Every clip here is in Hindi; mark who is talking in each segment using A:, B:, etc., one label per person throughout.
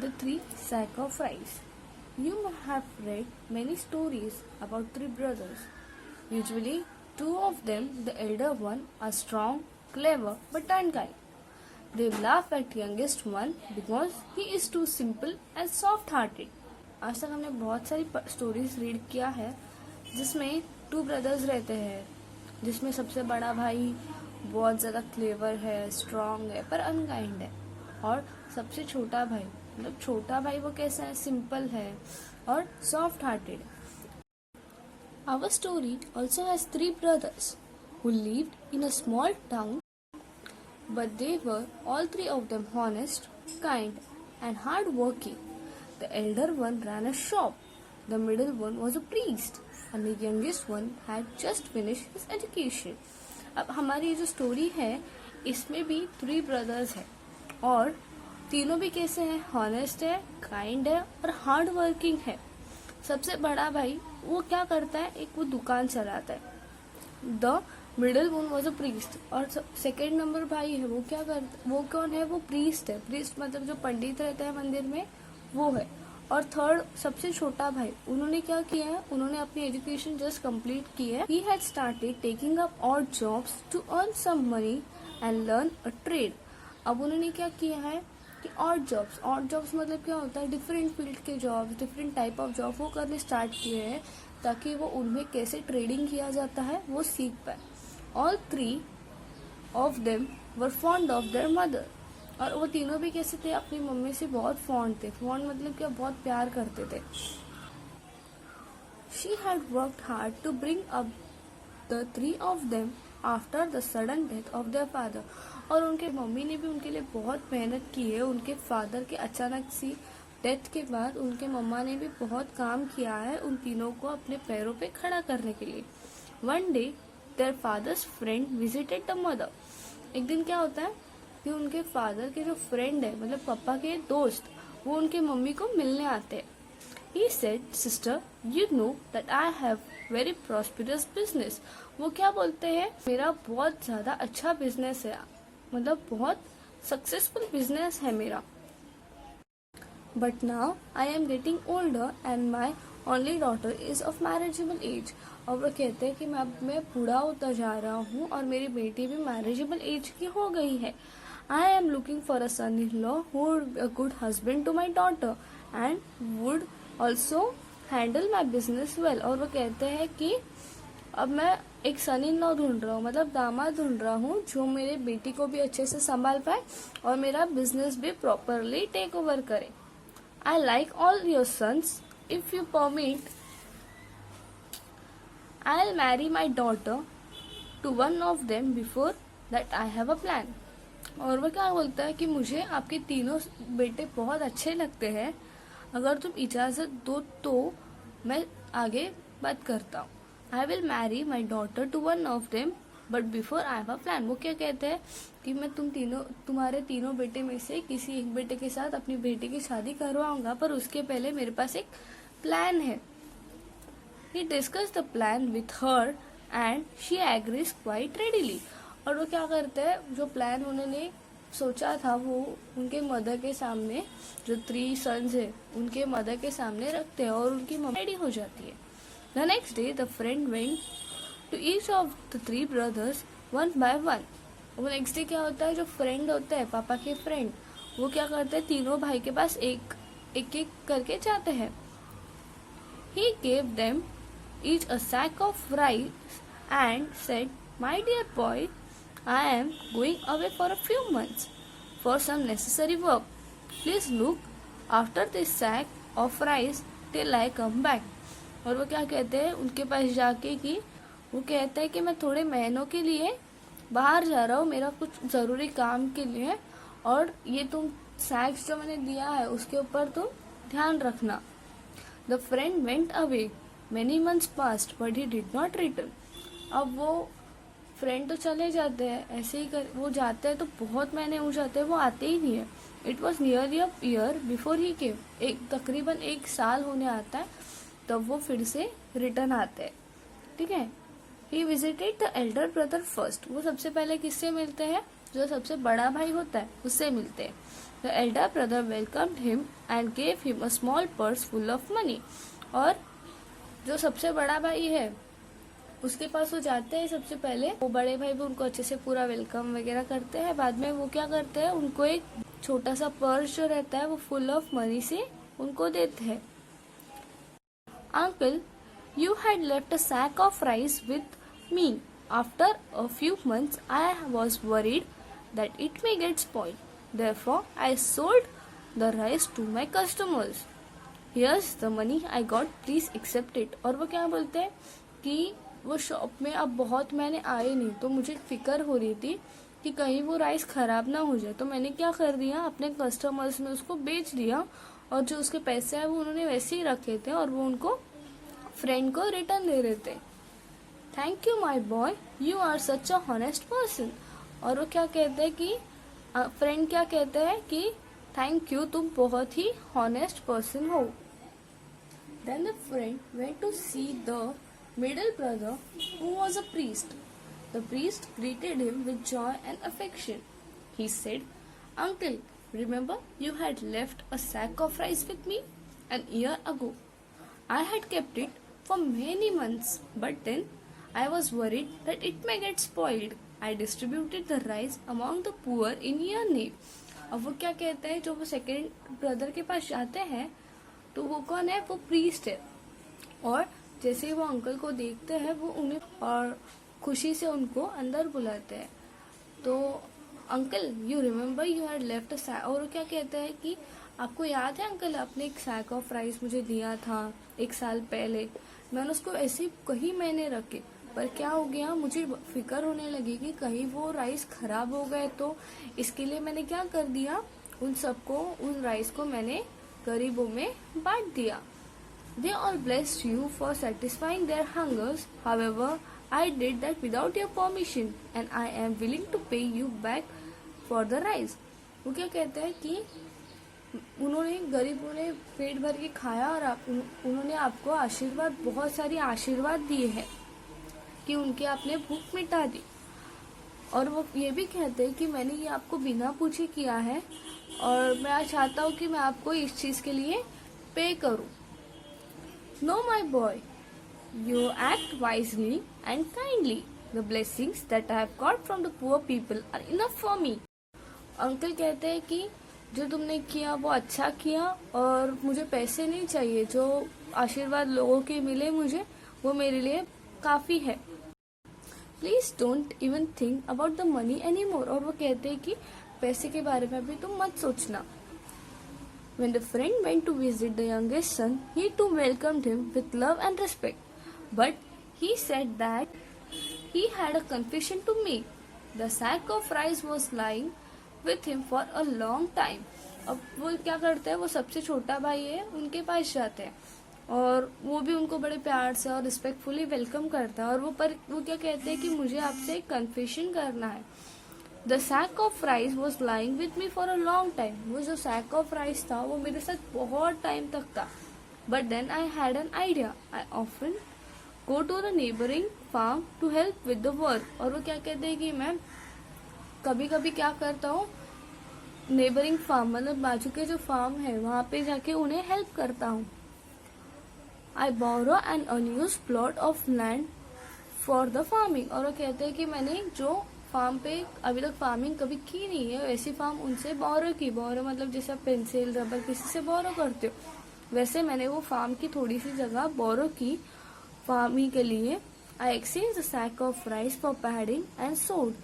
A: The three sack of rice. You have read many stories about three brothers. Usually, two of them, the elder one, are strong, clever, but unkind. They laugh at youngest one because he is too simple and soft-hearted. आज तक हमने बहुत सारी स्टोरीज रीड किया है जिसमें टू ब्रदर्स रहते हैं, जिसमें सबसे बड़ा भाई बहुत ज़्यादा क्लेवर है, स्ट्रांग है, पर अनकाइंड है, और सबसे छोटा भाई मतलब छोटा भाई वो कैसा है, सिंपल है और soft hearted. Our story also has three brothers who lived in a small town, but they were all three of them honest, kind, and hard-working. The elder one ran a shop, the middle one was a priest, and the youngest one had just finished his education. अब हमारी जो स्टोरी है इसमें भी थ्री ब्रदर्स है और तीनों भी कैसे हैं, हॉनेस्ट है, काइंड है और हार्ड वर्किंग है. सबसे बड़ा भाई वो क्या करता है, एक वो दुकान चलाता है. The middle one was a priest. और सेकेंड नंबर भाई है वो क्या करता, वो कौन है, वो प्रीस्ट है. प्रीस्ट मतलब जो पंडित रहता है मंदिर में वो है. और थर्ड सबसे छोटा भाई, उन्होंने क्या किया है, उन्होंने अपनी एजुकेशन जस्ट कंप्लीट की है. He had started taking up odd jobs to earn some money and learn a trade. अब उन्होंने क्या किया है कि ऑड जॉब्स मतलब क्या होता है, डिफरेंट फील्ड के jobs, different type of job वो करने स्टार्ट किए हैं ताकि वो उनमें कैसे ट्रेडिंग किया जाता है वो सीख पाए. All three of them were fond of their mother. और वो तीनों भी कैसे थे, अपनी मम्मी से बहुत फॉन्ड थे. फॉन्ड मतलब क्या, बहुत प्यार करते थे. She had worked hard to bring up the three of them after the sudden death of their father. और उनके मम्मी ने भी उनके लिए बहुत मेहनत की है. उनके फादर के अचानक सी डेथ के बाद उनके मम्मा ने भी बहुत काम किया है उन तीनों को अपने पैरों पे खड़ा करने के लिए. One day their father's friend visited the mother. एक दिन क्या होता है कि उनके फादर के जो फ्रेंड है मतलब पापा के दोस्त, वो उनके मम्मी को मिलने आते हैं. He said, sister, you know that I have very prosperous business. वो क्या बोलते हैं, मेरा बहुत ज्यादा अच्छा बिजनेस है, मतलब बहुत सक्सेसफुल बिजनेस है मेरा. But now I am getting older and my only daughter is of marriageable age. और वो कहते हैं कि मैं बूढ़ा होता जा रहा हूँ और मेरी बेटी भी मैरिजेबल एज की हो गई है. I am looking for a son-in-law who would be a good husband to my daughter and would also handle my business well. और वो कहते हैं कि अब मैं एक सन इन लॉ ढूंढ रहा हूँ, मतलब दामाद ढूंढ रहा हूँ जो मेरे बेटी को भी अच्छे से संभाल पाए और मेरा बिजनेस भी प्रॉपरली टेक ओवर करे. I like all your sons. If you permit I will marry my daughter to one of them before that I have a plan. और वो क्या बोलता है कि मुझे आपके तीनों बेटे बहुत अच्छे लगते हैं, अगर तुम इजाजत दो तो मैं आगे बात करता हूँ. I will marry my daughter to one of them but before I have a plan. वो क्या कहते हैं कि मैं तुम्हारे तीनों बेटे में से किसी एक बेटे के साथ अपनी बेटी की शादी करवाऊंगा, पर उसके पहले मेरे पास एक प्लान है. He discuss the plan with her and she agrees quite readily. और वो क्या करते हैं, जो प्लान उन्होंने सोचा था वो उनके मदर के सामने, जो थ्री सन्स है उनके मदर के सामने रखते हैं और उनकी मम्मी रेडी हो जाती है. The next day the friend went to each of the three brothers one by one. वो नेक्स्ट डे क्या होता है, जो फ्रेंड होता है पापा के फ्रेंड, वो क्या करते हैं, तीनों भाई के पास एक एक करके जाते हैं. He gave them each a sack of rice and said, my dear boy, I am going away for a few months for some necessary work. Please look after this sack of rice till I come back. और वो क्या कहते हैं उनके पास जाके कि वो कहता है कि मैं थोड़े महीनों के लिए बाहर जा रहा हूँ, मेरा कुछ ज़रूरी काम के लिए, और ये तुम सैक्स जो मैंने दिया है उसके ऊपर तुम ध्यान रखना. The friend went away. Many months past but he did not return. अब वो फ्रेंड तो चले जाते हैं, ऐसे ही वो जाते हैं तो बहुत महीने हो जाते हैं, वो आते ही नहीं है. It was nearly a year before he came. तकरीबन एक साल होने आता है तब वो फिर से रिटर्न आते हैं. ठीक है. He visited the Elder brother first. वो सबसे पहले किससे मिलते हैं, जो सबसे बड़ा भाई होता है उससे मिलते हैं. The elder brother welcomed him and gave him a small purse full of money. और जो सबसे बड़ा भाई है उसके पास वो जाते हैं, सबसे पहले वो बड़े भाई भी उनको अच्छे से पूरा वेलकम वगैरह करते हैं। बाद में वो क्या करते हैं, उनको एक छोटा सा पर्स जो रहता है वो फुल ऑफ मनी से उनको देते हैं। Uncle, you had left a sack of rice with me. After a few months, I was worried that it may get spoiled. Therefore, I sold the rice to my customers. Here's the money I got. Please accept it. और वो क्या बोलते हैं कि वो शॉप में अब बहुत मैंने आए नहीं, तो मुझे फिक्र हो रही थी कि कहीं वो राइस खराब ना हो जाए, तो मैंने क्या कर दिया, अपने कस्टमर्स में उसको बेच दिया और जो उसके पैसे हैं वो उन्होंने वैसे ही रखे थे और वो उनको फ्रेंड को रिटर्न दे रहे थे। Thank you my boy, you are such a honest person. और वो क्या कहते हैं कि फ्रेंड क्या कहते हैं कि थैंक यू, तुम बहुत ही हॉनेस्ट पर्सन हो। Then the friend went to see the middle brother who was a priest. The priest greeted him with joy and affection. He said, Uncle, remember you had left a sack of rice with me an year ago. I had kept it for many months, but then I was worried that it may get spoiled. I distributed the rice among the poor in your name. अब वो क्या कहते हैं, जो वो सेकेंड ब्रदर के पास जाते हैं तो वो कौन है, वो प्रीस्ट है। और जैसे ही वो अंकल को देखते हैं वो उन्हें और खुशी से उनको अंदर बुलाते हैं। तो uncle, you remember you had left a sack. और वो क्या कहते हैं कि आपको याद है अंकल, आपने एक सैक ऑफ राइस मुझे दिया था 1 साल पहले। मैंने उसको ऐसे ही कई महीने रखे, पर क्या हो गया, मुझे फिक्र होने लगी कि कहीं वो राइस खराब हो गए, तो इसके लिए मैंने क्या कर दिया, उन सबको उन राइस को मैंने गरीबों में बांट दिया। They all blessed you for satisfying their hungers. However, I did that without your permission, and I am willing to pay you back for the rice. वो क्या कहते हैं कि उन्होंने गरीबों ने पेट भर के खाया और उन्होंने आपको आशीर्वाद, बहुत सारी आशीर्वाद दिए हैं कि उनके आपने भूख मिटा दी। और वो ये भी कहते हैं कि मैंने ये आपको बिना पूछे किया है और मैं चाहता हूँ कि मैं आपको इस चीज के लिए पे करूँ। No, my boy, you act wisely and kindly. The blessings that I have got from the poor people are enough for me. Uncle कहते हैं कि जो तुमने किया वो अच्छा किया और मुझे पैसे नहीं चाहिए, जो आशीर्वाद लोगों के मिले मुझे वो मेरे लिए काफी है। Please don't even think about the money any more. और वो कहते हैं कि पैसे के बारे में भी तुम मत सोचना। When the friend went to visit the youngest son, he too welcomed him with love and respect. But he said that he had a confession to make. The sack of rice was lying with him for a long time. अब वो क्या करते हैं, वो सबसे छोटा भाई है, उनके पास जाते हैं और वो भी उनको बड़े प्यार से और रिस्पेक्टफुली वेलकम करता है। और वो क्या कहते हैं कि मुझे आपसे एक कन्फेशन करना है। The sack of rice was lying with me for a long time. वो जो sack of rice था वो मेरे साथ बहुत टाइम तक था। But then I had an idea. I often go to the neighboring farm to help with the work. और वो क्या कहते हैं कि मैं कभी कभी क्या करता हूँ, नेबरिंग फार्म मतलब बाजू के जो फार्म है वहाँ पे जाके उन्हें हेल्प करता हूँ। I borrow an unused plot of land for the farming. और वो कहते हैं कि मैंने जो फार्म पे अभी तक फार्मिंग कभी की नहीं है वैसी फार्म उनसे बोरो की। बोरो मतलब जैसे पेंसिल रबर किसी से बोरो करते हो, वैसे मैंने वो फार्म की थोड़ी सी जगह बोरो की फार्मिंग के लिए। I exchange the sack of rice for padding and sod.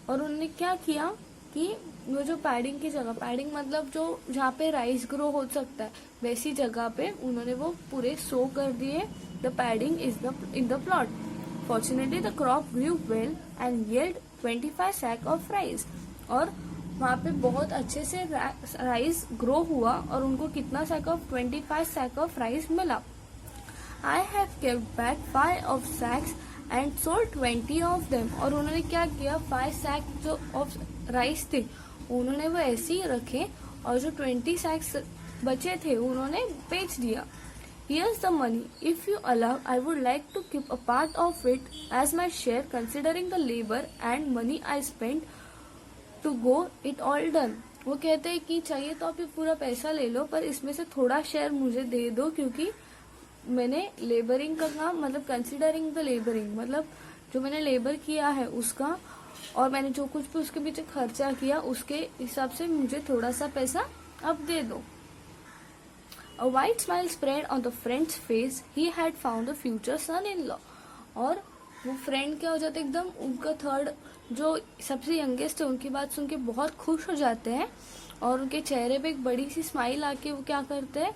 A: और उन्होंने क्या किया कि वो जो पैडिंग की जगह, पैडिंग मतलब जो जहाँ पे राइस ग्रो हो सकता है वैसी जगह पे उन्होंने वो पूरे सो कर दिए। The padding is in the plot. Fortunately, the crop grew well and yield 25 sack of rice. और वहाँ पे बहुत अच्छे से राइस ग्रो हुआ और उनको कितना sack of 25 sack of rice मिला। I have kept back 5 of sacks and sold 20 of them. और उन्होंने क्या किया, 5 सैक जो ऑफ राइस थे उन्होंने वो ऐसे ही रखे और जो 20 सैक्स बचे थे उन्होंने बेच दिया। Here's the money. If you allow, I would like to keep a part of it as my share, considering the labor and money I spent to go it all done. वो कहते हैं कि चाहिए तो आप ये पूरा पैसा ले लो, पर इसमें से थोड़ा शेयर मुझे दे दो, क्योंकि मैंने लेबरिंग का काम, मतलब कंसिडरिंग द लेबरिंग, मतलब जो मैंने लेबर किया है उसका, और मैंने जो कुछ भी उसके पीछे खर्चा किया उसके हिसाब से मुझे थोड़ा सा पैसा अब दे दो। A white smile spread on the friend's face. He had found a future son-in-law. और वो फ्रेंड क्या हो जाते, एकदम उनका थर्ड जो सबसे यंगेस्ट है उनकी बात सुन के बहुत खुश हो जाते हैं, और उनके चेहरे पे एक बड़ी सी स्माइल आके वो क्या करते हैं,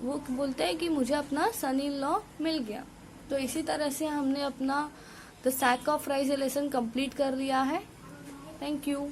A: वो बोलते हैं कि मुझे अपना सन इन लॉ मिल गया। तो इसी तरह से हमने अपना the sack of rice lesson complete कर लिया है। Thank you.